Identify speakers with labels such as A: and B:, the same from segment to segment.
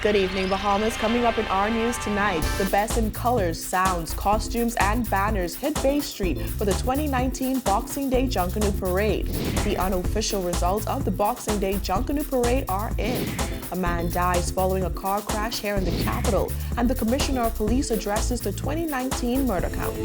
A: Good evening, Bahamas. Coming up in Our News tonight, the best in colors, sounds, costumes, and banners hit Bay Street for the 2019 Boxing Day Junkanoo Parade. The unofficial results of the Boxing Day Junkanoo Parade are in. A man dies following a car crash here in the capital, and the Commissioner of Police addresses the 2019 murder count.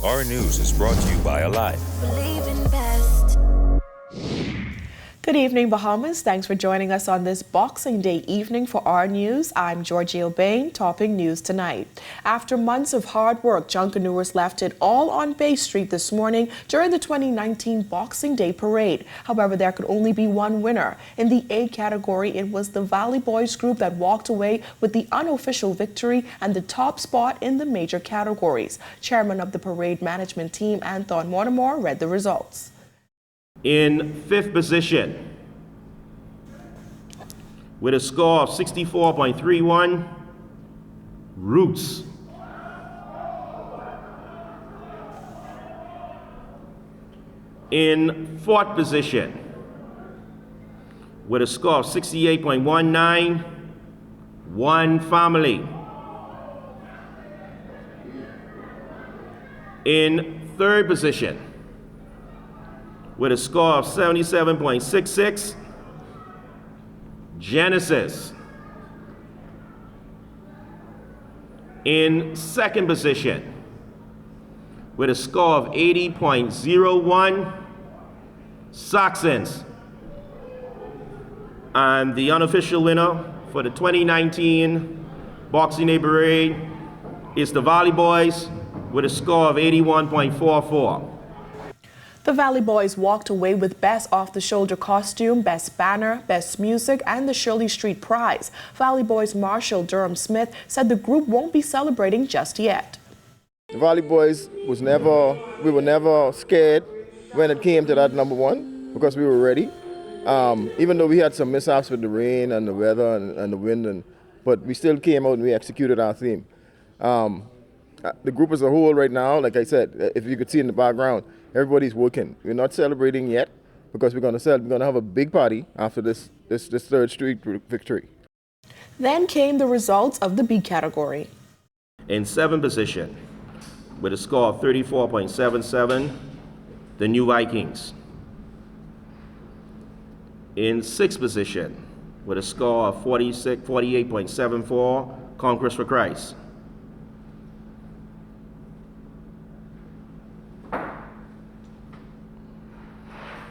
B: Our News is brought to you by Alive.
A: Good evening, Bahamas. Thanks for joining us on this Boxing Day evening for Our News. I'm Georgie O'Bain, topping news tonight. After months of hard work, Junkanooers left it all on Bay Street this morning during the 2019 Boxing Day Parade. However, there could only be one winner. In the A category, it was the Valley Boys group that walked away with the unofficial victory and the top spot in the major categories. Chairman of the parade management team, Anthony Mortimer, read the results.
C: In fifth position, with a score of 64.31, Roots. In fourth position, with a score of 68.19, One Family. In third position, with a score of 77.66, Genesis. In second position, with a score of 80.01, Saxons. And the unofficial winner for the 2019 Boxing Day Parade is the Valley Boys with a score of 81.44.
A: The Valley Boys walked away with Best Off-the-Shoulder Costume, Best Banner, Best Music, and the Shirley Street Prize. Valley Boys Marshal Durham Smith said the group won't be celebrating just yet.
D: The Valley Boys we were never scared when it came to that number one because we were ready. Even though we had some mishaps with the rain and the weather and the wind, but we still came out and we executed our theme. The group as a whole right now, like I said, if you could see in the background, everybody's working. We're not celebrating yet because we're going to have a big party after this third street victory.
A: Then came the results of the B category.
C: In seventh position, with a score of 34.77, the New Vikings. In sixth position, with a score of 48.74, Conquest for Christ.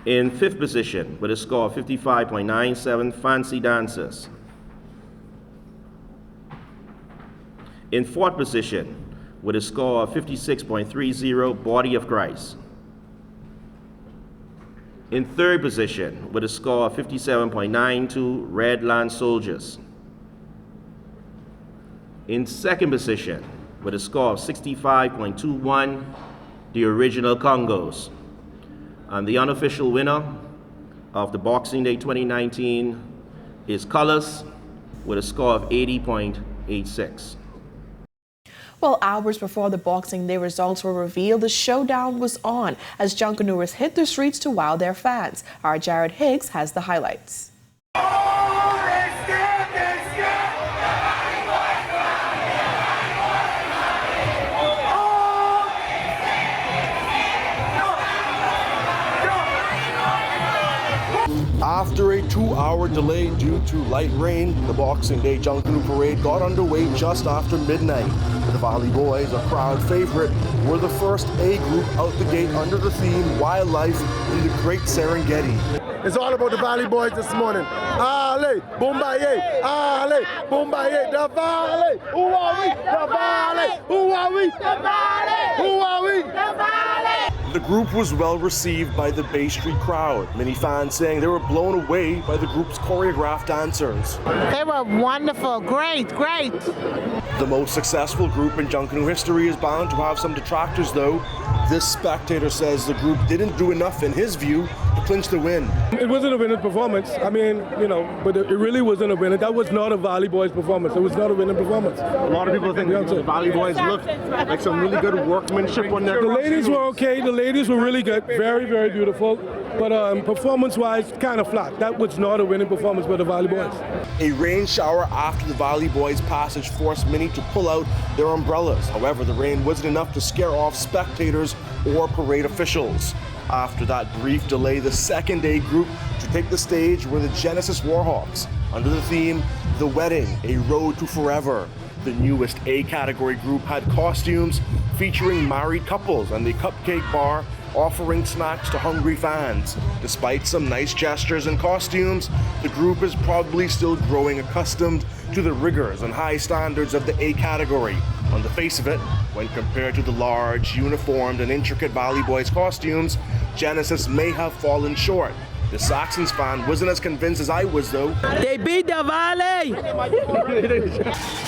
C: In fifth position, with a score of 55.97, Fancy Dancers. In fourth position, with a score of 56.30, Body of Christ. In third position, with a score of 57.92, Red Land Soldiers. In second position, with a score of 65.21, the Original Congos. And the unofficial winner of the Boxing Day 2019 is Colors with a score of 80.86.
A: Well, hours before the Boxing Day results were revealed, the showdown was on as Junkanooers hit the streets to wow their fans. Our Jared Higgs has the highlights.
E: After a 2-hour delay due to light rain, the Boxing Day Junkanoo Parade got underway just after midnight. The Valley Boys, a crowd favorite, were the first A group out the gate under the theme Wildlife in the Great Serengeti.
D: It's all about the Valley Boys this morning. Ale, Bombaye, Ale, Bombaye, the Valley. Who are we? The Valley. Who are we? The Valley. Who are we? The Valley.
E: The group was well received by the Bay Street crowd. Many fans saying they were blown away by the group's choreographed dancers.
F: They were wonderful, great.
E: The most successful group in Junkanoo history is bound to have some detractors, though. This spectator says the group didn't do enough, in his view, to clinch the win.
F: It wasn't a winning performance. I mean, but it really wasn't a winning. That was not a Valley Boys performance. It was not a winning performance.
C: A lot of people think the Valley Boys looked like some really good workmanship on their
F: The ladies were okay. The ladies were really good. Very, very beautiful. But performance-wise, kind of flat. That was not a winning performance by the Valley Boys.
E: A rain shower after the Valley Boys' passage forced many to pull out their umbrellas. However, the rain wasn't enough to scare off spectators or parade officials. After that brief delay, the second A group to take the stage were the Genesis Warhawks, under the theme, The Wedding, A Road to Forever. The newest A category group had costumes featuring married couples and the Cupcake Bar offering snacks to hungry fans. Despite some nice gestures and costumes, the group is probably still growing accustomed to the rigors and high standards of the A category. On the face of it, when compared to the large, uniformed and intricate Valley Boys costumes, Genesis may have fallen short. The Saxons fan wasn't as convinced as I was, though.
G: They beat the Valley!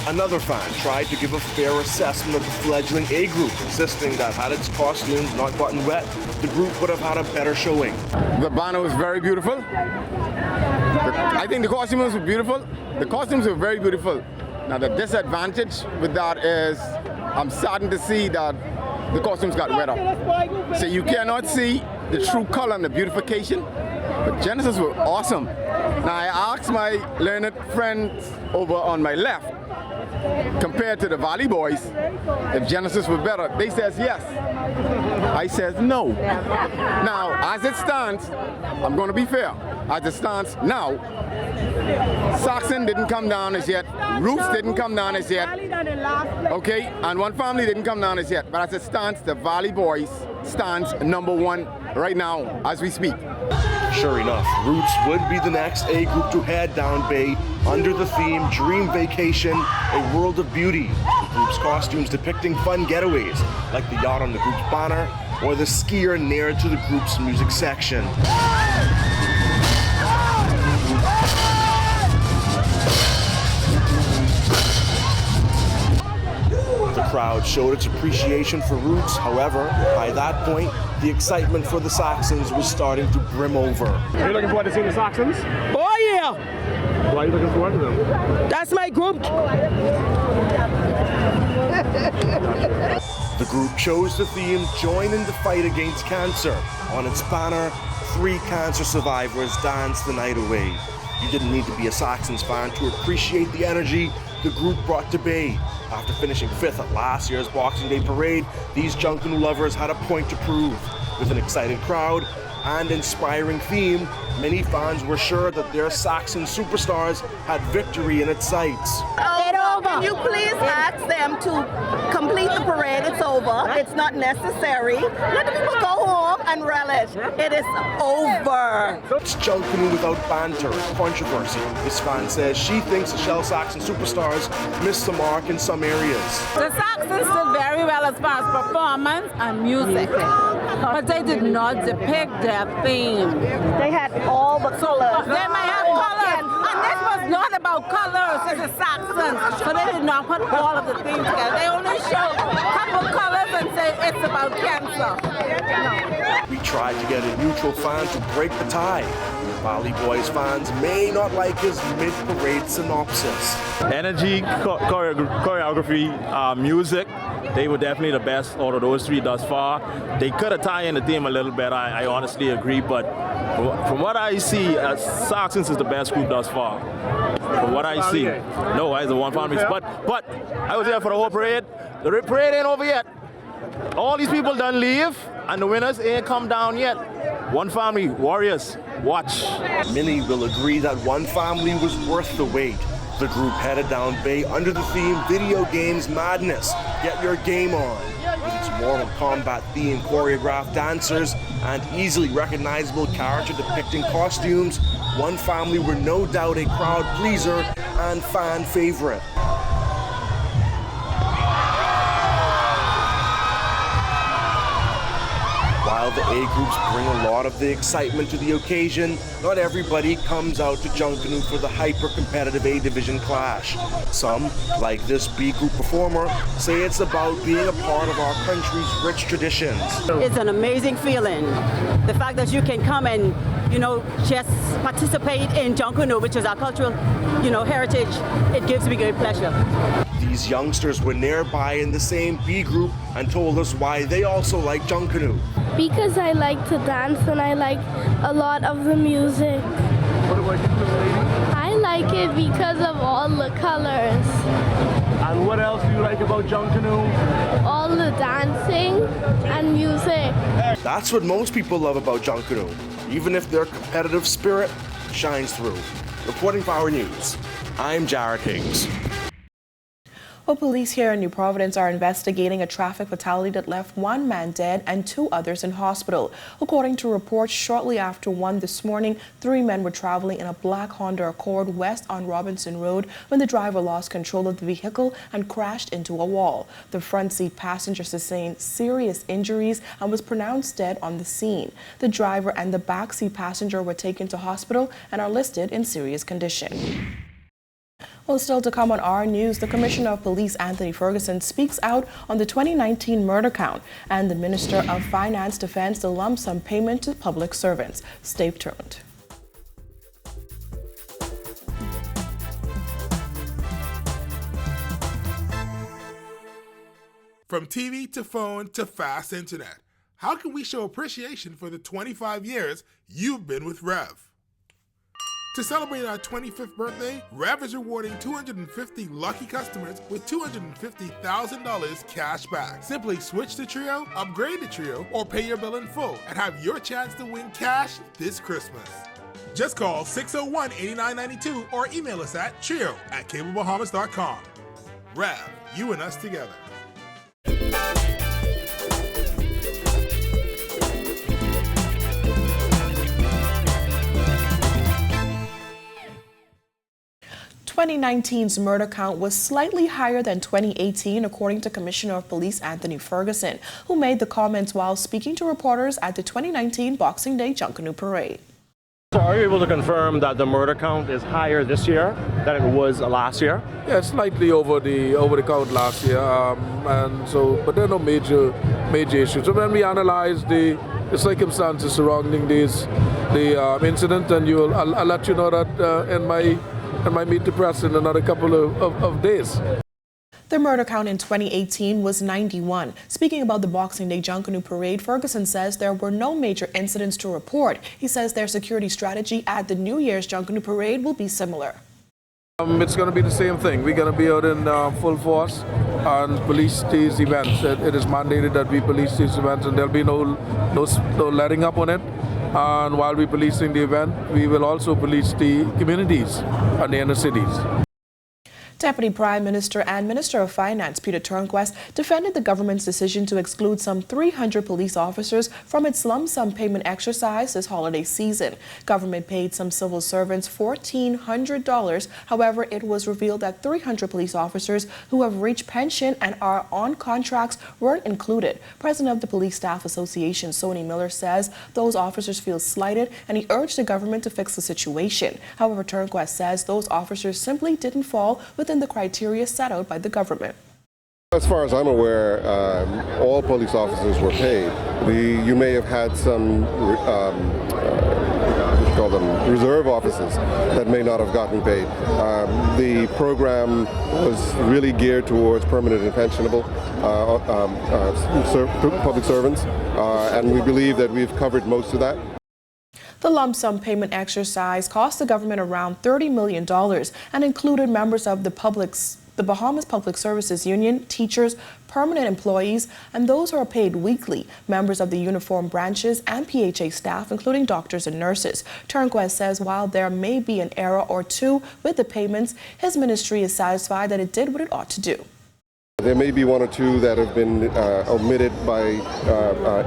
E: Another fan tried to give a fair assessment of the fledgling A group, insisting that had its costumes not gotten wet, the group would have had a better showing.
H: The banner was very beautiful. I think the costumes were beautiful. The costumes were very beautiful. Now the disadvantage with that is I'm starting to see that the costumes got wetter. So you cannot see the true color and the beautification. But Genesis were awesome. Now I asked my learned friends over on my left, compared to the Valley Boys, if Genesis were better. They says yes. I says no. Now, as it stands, I'm going to be fair. As it stands now, Saxon didn't come down as yet. Roots didn't come down as yet. Okay, and one family didn't come down as yet. But as it stands, the Valley Boys stands #1 right now as we speak.
E: Sure enough, Roots would be the next A group to head down Bay under the theme Dream Vacation, A World of Beauty. The group's costumes depicting fun getaways, like the yacht on the group's banner or the skier near to the group's music section. The crowd showed its appreciation for Roots. However, by that point, the excitement for the Saxons was starting to brim over.
C: Are you looking forward to seeing the Saxons?
G: Oh yeah!
C: Why are you looking forward to them?
G: That's my group.
E: The group chose the theme Join in the Fight Against Cancer. On its banner, 3 cancer survivors danced the night away. You didn't need to be a Saxons fan to appreciate the energy the group brought to Bay. After finishing 5th at last year's Boxing Day parade, these Junkanoo lovers had a point to prove. With an excited crowd and inspiring theme, many fans were sure that their Saxon superstars had victory in its sights.
I: Can you please ask them to complete the parade? It's over. It's not necessary. Let the people go home and relish. It is over.
E: It's Junkanoo without banter and controversy. This fan says she thinks the Shell Saxon superstars missed the mark in some areas.
J: The Saxons did very well as far as performance and music, but they did not depict their theme.
I: They had all the colors.
J: They might have colors, and this was not about colors. It's the Saxons, so they did not put all of the things together. They only showed a couple colors and say it's about cancer. No.
E: We tried to get a neutral fan to break the tie. Valley Boys fans may not like his mid-parade synopsis.
K: Energy, choreography, music, they were definitely the best out of those 3 thus far. They could have tied in the theme a little better, I honestly agree, but from what I see, Saxons is the best group thus far. From what I see. No, I was the one family. But I was there for the whole parade. The parade ain't over yet. All these people done leave, and the winners ain't come down yet. One family, Warriors, watch.
E: Many will agree that one family was worth the wait. The group headed down Bay under the theme Video Games Madness. Get your game on. With its Mortal Kombat themed choreographed dancers and easily recognizable character depicting costumes, one family were no doubt a crowd pleaser and fan favorite. While While the A groups bring a lot of the excitement to the occasion, not everybody comes out to Junkanoo for the hyper-competitive A Division clash. Some, like this B group performer, say it's about being a part of our country's rich traditions.
G: It's an amazing feeling. The fact that you can come and, just participate in Junkanoo, which is our cultural, heritage, it gives me great pleasure.
E: These youngsters were nearby in the same B group and told us why they also like Junkanoo.
L: Because I like to dance and I like a lot of the music.
E: What about you, lady?
L: I like it because of all the colors.
E: And what else do you like about Junkanoo?
L: All the dancing and music.
E: That's what most people love about Junkanoo, even if their competitive spirit shines through. Reporting for Our News, I'm Jared Higgs.
A: Well, police here in New Providence are investigating a traffic fatality that left one man dead and 2 others in hospital. According to reports, shortly after 1 this morning, 3 men were traveling in a black Honda Accord west on Robinson Road when the driver lost control of the vehicle and crashed into a wall. The front seat passenger sustained serious injuries and was pronounced dead on the scene. The driver and the back seat passenger were taken to hospital and are listed in serious condition. Well, still to come on Our News, the Commissioner of Police, Anthony Ferguson, speaks out on the 2019 murder count, and the Minister of Finance defends the lump sum payment to public servants. Stay tuned.
M: From TV to phone to fast internet, how can we show appreciation for the 25 years you've been with Rev? To celebrate our 25th birthday, Rev is rewarding 250 lucky customers with $250,000 cash back. Simply switch to Trio, upgrade to Trio, or pay your bill in full and have your chance to win cash this Christmas. Just call 601-8992 or email us at trio@cablebahamas.com. Rev, you and us together.
A: "2019's murder count was slightly higher than 2018, according to Commissioner of Police Anthony Ferguson, who made the comments while speaking to reporters at the 2019 Boxing Day Junkanoo Parade.
N: So are you able to confirm that the murder count is higher this year than it was last year?
O: Yeah, slightly over the count last year, but there are no major issues. So when we analyze the circumstances surrounding the incident, and I'll let you know that in my meet the press in another couple of days.
A: The murder count in 2018 was 91. Speaking about the Boxing Day Junkanoo Parade, Ferguson says there were no major incidents to report. He says their security strategy at the New Year's Junkanoo Parade will be similar.
O: It's going to be the same thing. We're going to be out in full force and police these events. It is mandated that we police these events, and there'll be no letting up on it. And while we're policing the event, we will also police the communities and the inner cities.
A: Deputy Prime Minister and Minister of Finance Peter Turnquest defended the government's decision to exclude some 300 police officers from its lump sum payment exercise this holiday season. Government paid some civil servants $1,400. However, it was revealed that 300 police officers who have reached pension and are on contracts weren't included. President of the Police Staff Association, Sony Miller, says those officers feel slighted, and he urged the government to fix the situation. However, Turnquest says those officers simply didn't fall within the criteria set out by the government.
P: As far as I'm aware, all police officers were paid. You may have had some reserve officers that may not have gotten paid. The program was really geared towards permanent and pensionable public servants, and we believe that we've covered most of that.
A: The lump sum payment exercise cost the government around $30 million and included members of the Bahamas Public Services Union, teachers, permanent employees, and those who are paid weekly, members of the uniform branches, and PHA staff, including doctors and nurses. Turnquest says while there may be an error or two with the payments, his ministry is satisfied that it did what it ought to do.
P: There may be one or two that have been omitted by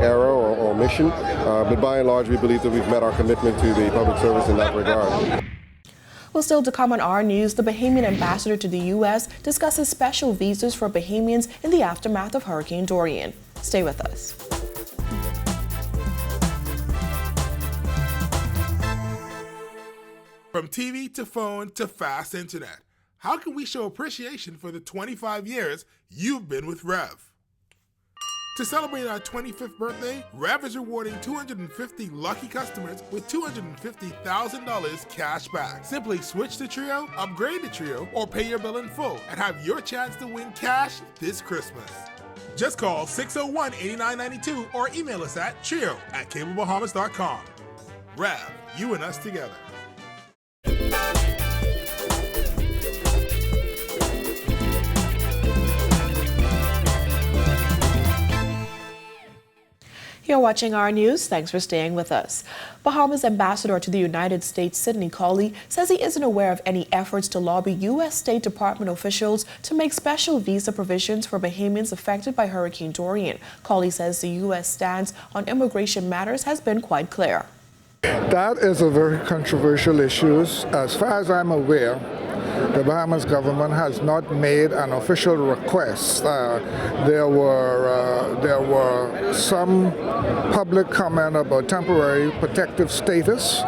P: error or omission, but by and large we believe that we've met our commitment to the public service in that regard.
A: Well, still to come on Our News, the Bahamian ambassador to the U.S. discusses special visas for Bahamians in the aftermath of Hurricane Dorian. Stay with us.
M: From TV to phone to fast internet, how can we show appreciation for the 25 years you've been with Rev? To celebrate our 25th birthday, Rev is rewarding 250 lucky customers with $250,000 cash back. Simply switch to Trio, upgrade to Trio, or pay your bill in full and have your chance to win cash this Christmas. Just call 601-8992 or email us at trio@cablebahamas.com. Rev, you and us together.
A: You're watching Our News. Thanks for staying with us. Bahamas Ambassador to the United States, Sidney Cawley, says he isn't aware of any efforts to lobby U.S. State Department officials to make special visa provisions for Bahamians affected by Hurricane Dorian. Cawley says the U.S. stance on immigration matters has been quite clear.
Q: That is a very controversial issue. As far as I'm aware, the Bahamas government has not made an official request. There were some public comment about temporary protective status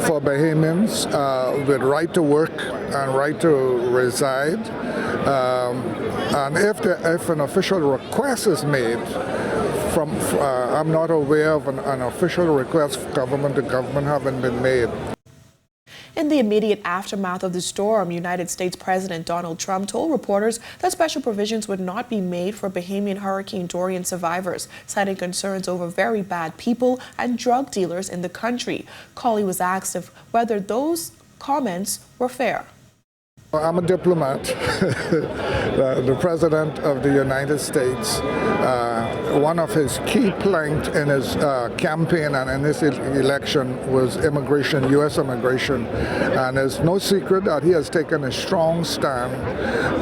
Q: for Bahamians with right to work and right to reside. And if an official request is made, I'm not aware of an official request government to government having been made.
A: In the immediate aftermath of the storm, United States President Donald Trump told reporters that special provisions would not be made for Bahamian Hurricane Dorian survivors, citing concerns over very bad people and drug dealers in the country. Cawley was asked whether those comments were fair.
Q: I'm a diplomat, the President of the United States. One of his key planks in his campaign and in this election was immigration, U.S. immigration. And it's no secret that he has taken a strong stand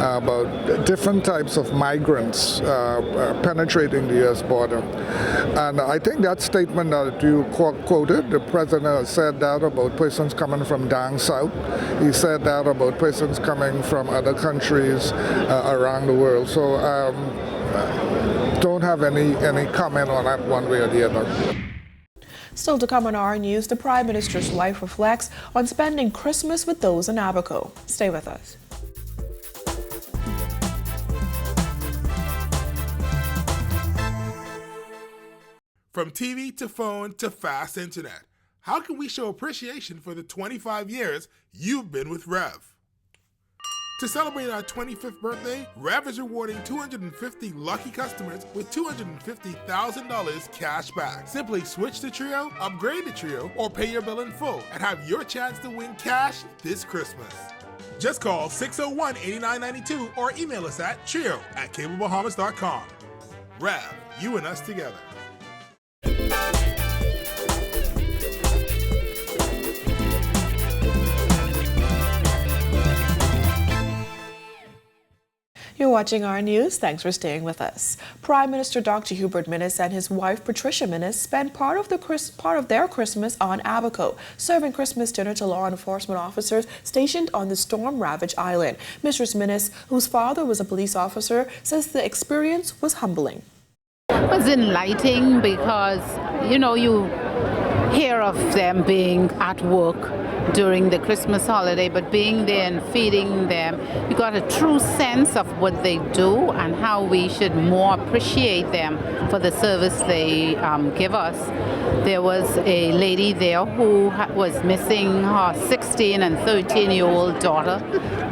Q: about different types of migrants penetrating the U.S. border. And I think that statement that you quoted, the President has said that about persons coming from down south. He said that about persons coming from other countries around the world. So don't have any comment on that one way or the other.
A: Still to come on Our News, the Prime Minister's wife reflects on spending Christmas with those in Abaco. Stay with us.
M: From TV to phone to fast internet, how can we show appreciation for the 25 years you've been with Rev? To celebrate our 25th birthday, Rev is rewarding 250 lucky customers with $250,000 cash back. Simply switch to Trio, upgrade to Trio, or pay your bill in full and have your chance to win cash this Christmas. Just call 601-8992 or email us at trio@cablebahamas.com. Rev, you and us together.
A: You're watching Our News. Thanks for staying with us. Prime Minister Dr. Hubert Minnis and his wife Patricia Minnis spent part of their Christmas on Abaco, serving Christmas dinner to law enforcement officers stationed on the storm-ravaged island. Mistress Minnis, whose father was a police officer, says the experience was humbling.
R: It was enlightening because, you hear of them being at work during the Christmas holiday, but being there and feeding them, you got a true sense of what they do and how we should more appreciate them for the service they give us. There was a lady there who was missing her 16 and 13-year-old daughter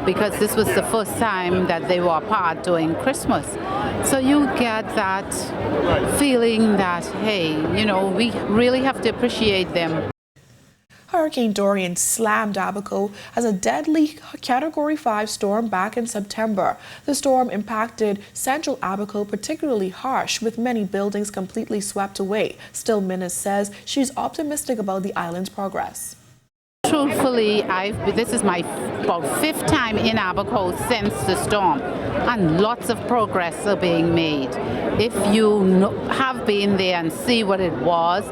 R: because this was the first time that they were apart during Christmas. So you get that feeling that, hey, we really have to appreciate them.
A: Hurricane Dorian slammed Abaco as a deadly Category 5 storm back in September. The storm impacted central Abaco particularly harsh, with many buildings completely swept away. Still, Minnis says she's optimistic about the island's progress.
R: Truthfully, this is my about 5th time in Abaco since the storm, and lots of progress are being made. If you have been there and see what it was,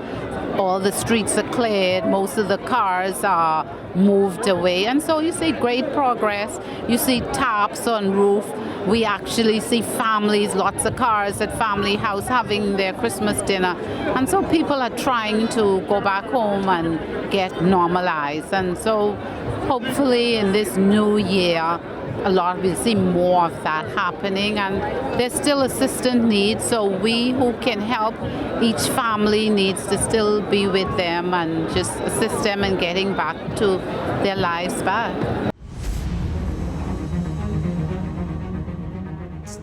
R: all the streets are cleared, most of the cars are moved away, and so you see great progress. You see tarps on roof. We actually see families, lots of cars at family house having their Christmas dinner, and so people are trying to go back home and get normalized, and so hopefully in this new year, we'll see more of that happening, and there's still assistance needs, so we who can help, each family needs to still be with them and just assist them in getting back to their lives back.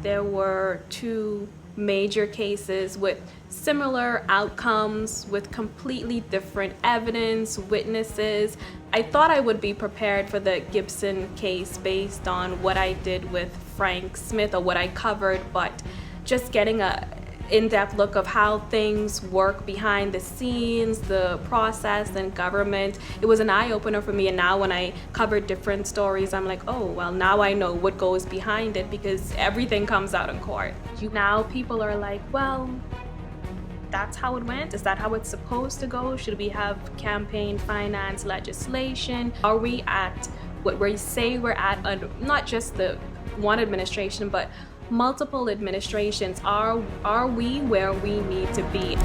S: There were 2 major cases with similar outcomes, with completely different evidence, witnesses. I thought I would be prepared for the Gibson case based on what I did with Frank Smith or what I covered, but just getting a in-depth look of how things work behind the scenes, the process and government, it was an eye-opener for me. And now when I covered different stories, I'm like, oh, well, now I know what goes behind it, because everything comes out in court. Now people are like, well, that's how it went? Is that how it's supposed to go? Should we have campaign finance legislation? Are we at what we say we're at, not just the one administration, but multiple administrations? Are we where we need to be?